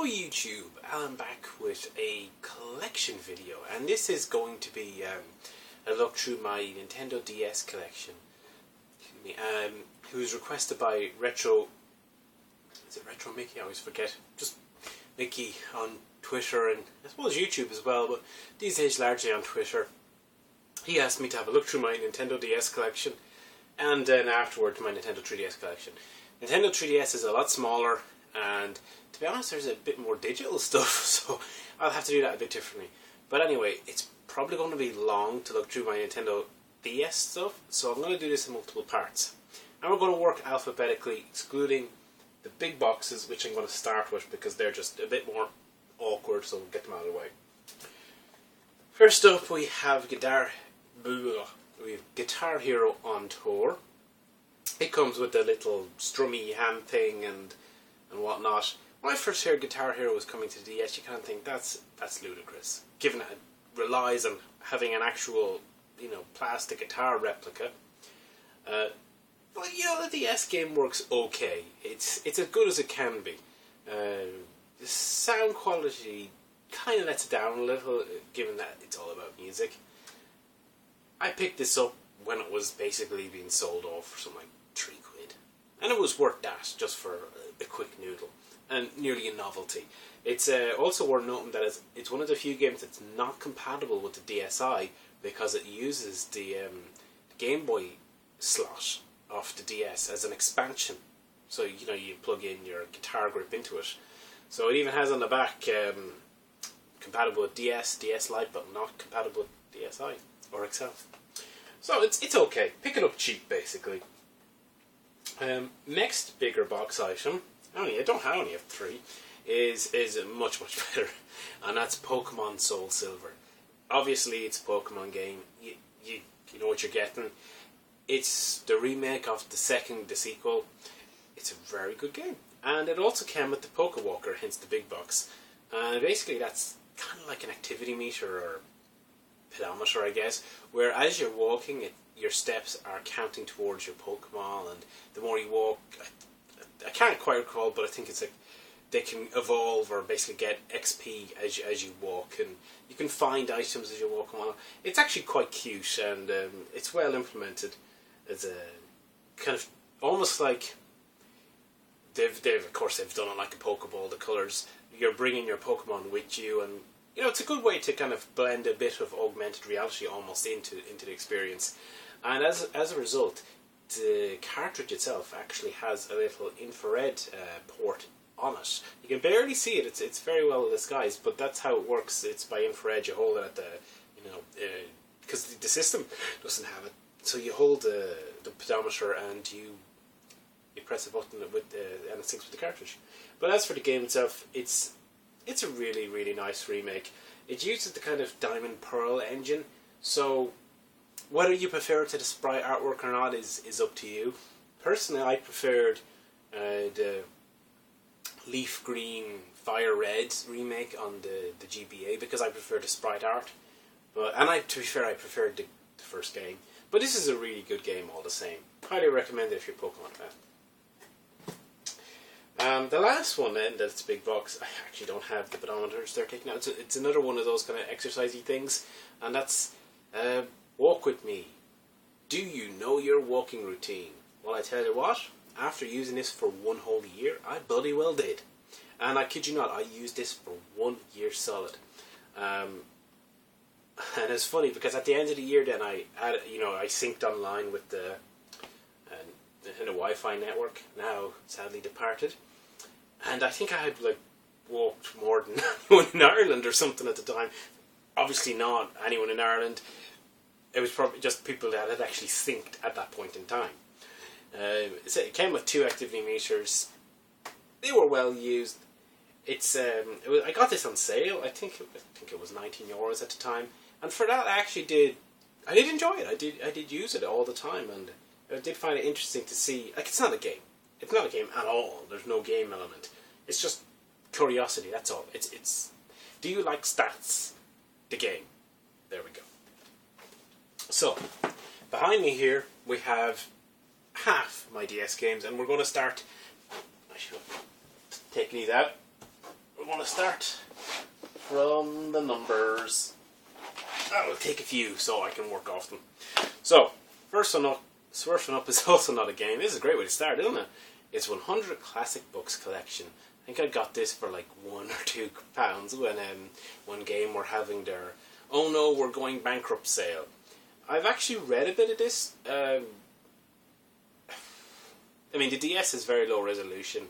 Hello YouTube, Alan back with a collection video, and this is going to be a look through my Nintendo DS collection. It was requested by Retro Mickey? I always forget. Just Mickey on Twitter and I suppose YouTube as well, but these days largely on Twitter. He asked me to have a look through my Nintendo DS collection and then afterwards my Nintendo 3DS collection. Nintendo 3DS is a lot smaller, and to be honest there's a bit more digital stuff, so I'll have to do that a bit differently. But anyway, it's probably going to be long to look through my Nintendo DS stuff, so I'm going to do this in multiple parts. And we're going to work alphabetically, excluding the big boxes, which I'm going to start with because they're just a bit more awkward, so we'll get them out of the way. First up we have Guitar Hero on Tour. It comes with the little strummy hand thing and whatnot. When I first heard Guitar Hero was coming to the DS, you kind of think that's ludicrous, given that it relies on having an actual, plastic guitar replica. But the DS game works okay. It's as good as it can be. The sound quality kind of lets it down a little, given that it's all about music. I picked this up when it was basically being sold off for something like £3, and it was worth that just for a quick noodle and nearly a novelty. It's also worth noting that it's one of the few games that's not compatible with the DSi because it uses the Game Boy slot off the DS as an expansion. So you plug in your guitar grip into it. So it even has on the back compatible with DS Lite, but not compatible with DSi or XL. So it's okay. Pick it up cheap, basically. Next bigger box item, I only have 3, is much better, and that's Pokemon Soul Silver. Obviously, it's a Pokemon game. You know what you're getting. It's the remake of the sequel. It's a very good game, and it also came with the Pokewalker, hence the big box. And basically, that's kind of like an activity meter or pedometer, I guess, where as you're walking, your steps are counting towards your Pokemon, and the more you walk, I can't quite recall, but I think it's like they can evolve or basically get XP as you walk, and you can find items as you walk along. It's actually quite cute, and it's well implemented. It's a kind of almost like they've done it like a Pokeball. The colours, you're bringing your Pokemon with you, and it's a good way to kind of blend a bit of augmented reality almost into the experience. And as a result, the cartridge itself actually has a little infrared port on it. You can barely see it. It's very well disguised, but that's how it works. It's by infrared. You hold it at the because the system doesn't have it. So you hold the pedometer and you press a button and it syncs with the cartridge. But as for the game itself, it's a really, really nice remake. It uses the kind of Diamond Pearl engine, so whether you prefer it to the sprite artwork or not is up to you. Personally, I preferred the Leaf Green Fire Red remake on the GBA because I prefer the sprite art. To be fair, I preferred the first game. But this is a really good game all the same. Highly recommend it if you're a Pokemon fan. The last one then, that's a big box, I actually don't have the pedometers they're taking out. It's another one of those kind of exercisey things, and that's Walk With Me. Do you know your walking routine? Well, I tell you what, after using this for 1 whole year, I bloody well did. And I kid you not, I used this for 1 year solid. And it's funny because at the end of the year then I synced online with the Wi-Fi network, now sadly departed. And I think I had walked more than anyone in Ireland or something at the time. Obviously not anyone in Ireland. It was probably just people that had actually synced at that point in time. It came with 2 activity meters. They were well used. I got this on sale. I think it was €19 at the time, and for that I did enjoy it. I did use it all the time, and I did find it interesting to see. It's not a game. It's not a game at all. There's no game element. It's just curiosity. That's all. It's. Do you like stats? The game. There we go. So, behind me here we have half my DS games, and we're going to start. I should take these out. We're going to start from the numbers. I'll take a few so I can work off them. So, first one up is also not a game. This is a great way to start, isn't it? It's 100 Classic Books Collection. I think I got this for like £1 or £2 when one game were having their "oh no, we're going bankrupt" sale. I've actually read a bit of this. I mean, the DS is very low resolution,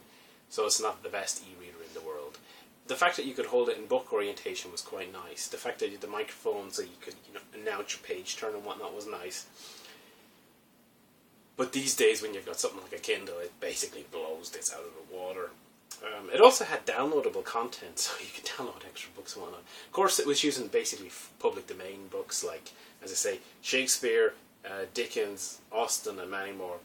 so it's not the best e-reader in the world. The fact that you could hold it in book orientation was quite nice. The fact that you had the microphone so you could announce your page turn and whatnot was nice. But these days, when you've got something like a Kindle, it basically blows this out of the water. It also had downloadable content, so you could download extra books and whatnot. Of course, it was using basically public domain books like, as I say, Shakespeare, Dickens, Austen, and many more.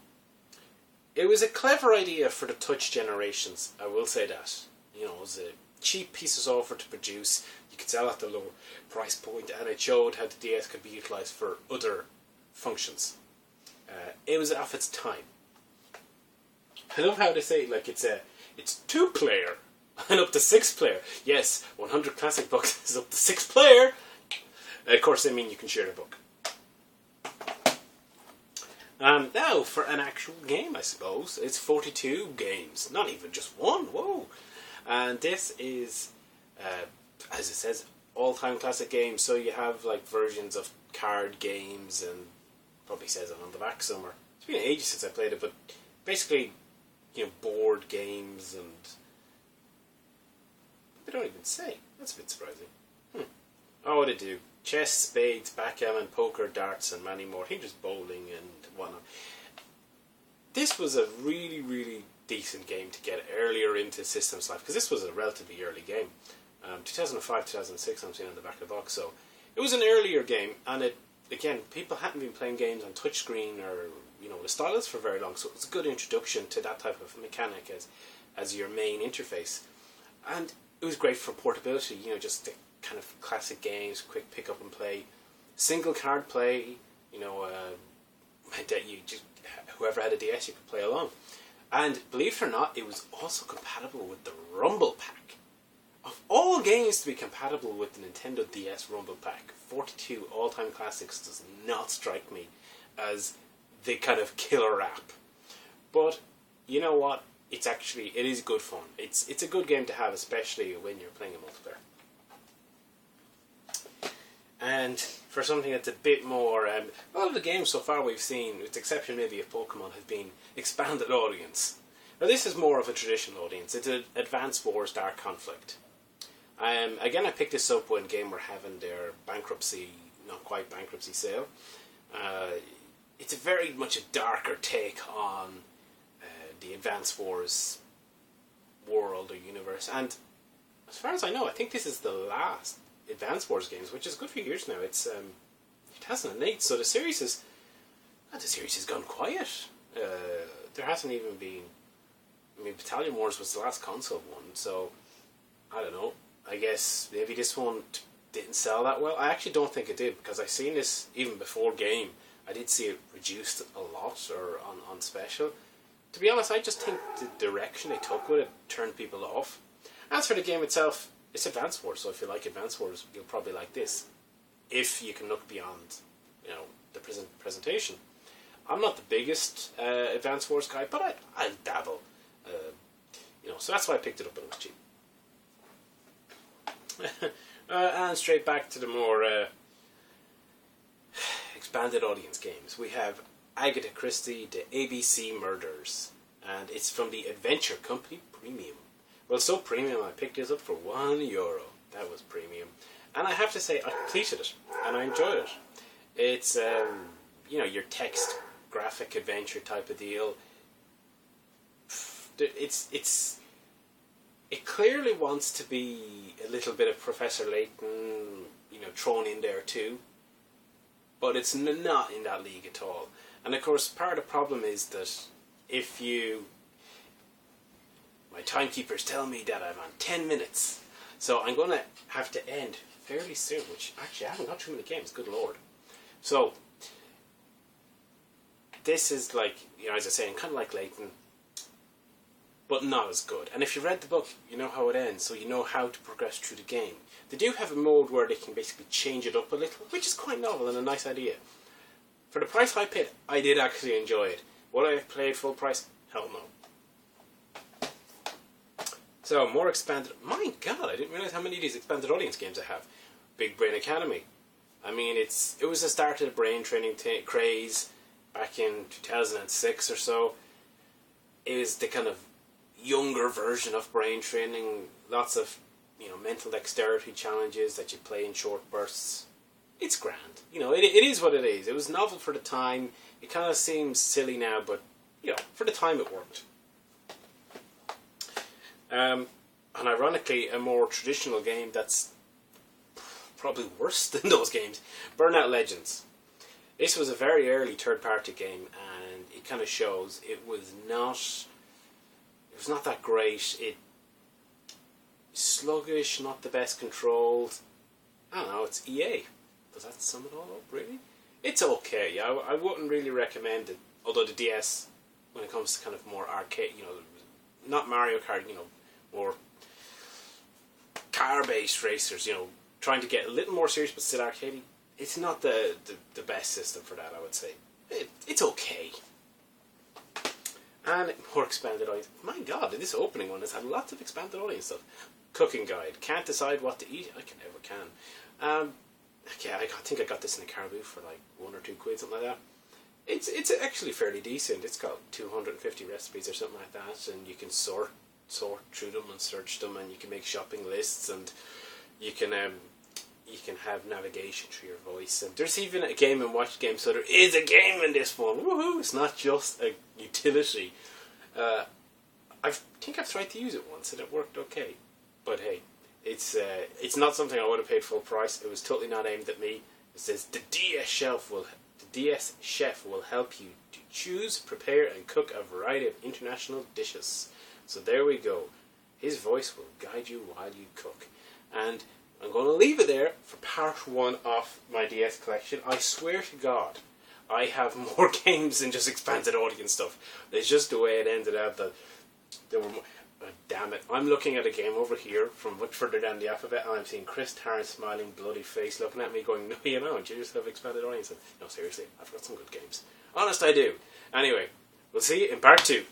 It was a clever idea for the touch generations, I will say that. It was a cheap piece of software to produce, you could sell at a low price point, and it showed how the DS could be utilised for other functions. It was off its time. I love how they say it's 2-player and up to 6-player. Yes, 100 Classic Books is up to 6-player. Of course, they mean you can share the book. Now for an actual game, I suppose. It's 42 games, not even just one. Whoa! And this is, as it says, all-time classic games. So you have like versions of card games, and probably says it on the back somewhere. It's been ages since I played it, but basically, board games, and they don't even say. That's a bit surprising. Oh, what they do? Chess, spades, backgammon, poker, darts, and many more. I think there's bowling and whatnot. This was a really, really decent game to get earlier into Systems Life, because this was a relatively early game. 2005, 2006, I'm seeing on the back of the box. So it was an earlier game, and again, people hadn't been playing games on touchscreen or the stylus for very long, so it was a good introduction to that type of mechanic as your main interface. And it was great for portability, just the kind of classic games, quick pick up and play, single card play, that you just, whoever had a DS, you could play along. And believe it or not, it was also compatible with the Rumble Pack. Of all games to be compatible with the Nintendo DS Rumble Pack, 42 all-time classics does not strike me as the kind of killer app. But you know what? It is good fun. It's a good game to have, especially when you're playing a multiplayer. And for something that's a bit more, a lot of the games so far we've seen, with the exception maybe of Pokemon, have been expanded audience. Now this is more of a traditional audience. It's an Advance Wars Dark Conflict. Again, I picked this up when Game were having their bankruptcy, not quite bankruptcy sale. It's a very much a darker take on the Advance Wars world or universe. And as far as I know, I think this is the last Advance Wars games, which is a good few years now. It's 2008, so the series has gone quiet. There hasn't even been. I mean, Battalion Wars was the last console one, so I don't know. I guess maybe this one didn't sell that well. I actually don't think it did, because I've seen this even before game. I did see it reduced a lot or on special. To be honest, I just think the direction they took with it turned people off. As for the game itself, it's Advance Wars, so if you like Advance Wars, you'll probably like this. If you can look beyond, the presentation. I'm not the biggest Advance Wars guy, but I dabble. So that's why I picked it up when it was cheap. And straight back to the more expanded audience games. We have Agatha Christie, The ABC Murders, and it's from the Adventure Company Premium. Well, so premium, I picked this up for €1. That was premium. And I have to say, I completed it, and I enjoyed it. It's, your text, graphic adventure type of deal. It clearly wants to be a little bit of Professor Layton, thrown in there too. But it's not in that league at all. And of course, part of the problem is that my timekeepers tell me that I'm on 10 minutes. So I'm going to have to end fairly soon, which actually I haven't got too many games, good lord. So, this is like, as I say, kind of like Layton. but not as good. And if you read the book, you know how it ends, so you know how to progress through the game. They do have a mode where they can basically change it up a little, which is quite novel and a nice idea. For the price I paid, I did actually enjoy it. Would I have played full price? Hell no. So, more expanded... My god, I didn't realise how many of these expanded audience games I have. Big Brain Academy. I mean, it was the start of the brain training craze back in 2006 or so. It was the kind of younger version of brain training. Lots of, mental dexterity challenges that you play in short bursts. It's grand. It is what it is. It was novel for the time. It kind of seems silly now, but, for the time it worked. And ironically, a more traditional game that's probably worse than those games, Burnout Legends. This was a very early third-party game, and it kind of shows it was not that great. It sluggish, not the best controlled. I don't know. It's EA. Does that sum it all up? Really? It's okay. I wouldn't really recommend it. Although the DS, when it comes to kind of more arcade, not Mario Kart, more car-based racers, trying to get a little more serious but still arcadey. It's not the best system for that, I would say. It's okay. And more expanded audience. My god, this opening one has had lots of expanded audience stuff. Cooking guide. Can't decide what to eat. I never can. Yeah, I think I got this in a Caribou for like £1 or £2, something like that. It's actually fairly decent. It's got 250 recipes or something like that, and you can sort through them and search them, and you can make shopping lists, and you can have navigation through your voice. And there's even a Game and Watch game, so there is a game in this one. Woohoo! It's not just a utility. I think I've tried to use it once and it worked okay. But hey, it's not something I would have paid full price. It was totally not aimed at me. It says the DS chef will help you to choose, prepare, and cook a variety of international dishes. So there we go. His voice will guide you while you cook. And I'm going to leave it there for part 1 of my DS collection. I swear to God, I have more games than just expanded audience stuff. It's just the way it ended up that there were more. Oh, damn it. I'm looking at a game over here from much further down the alphabet, and I'm seeing Chris Tarrant smiling bloody face looking at me going, no, you just have expanded audience. No, seriously, I've got some good games. Honest, I do. Anyway, we'll see you in part 2.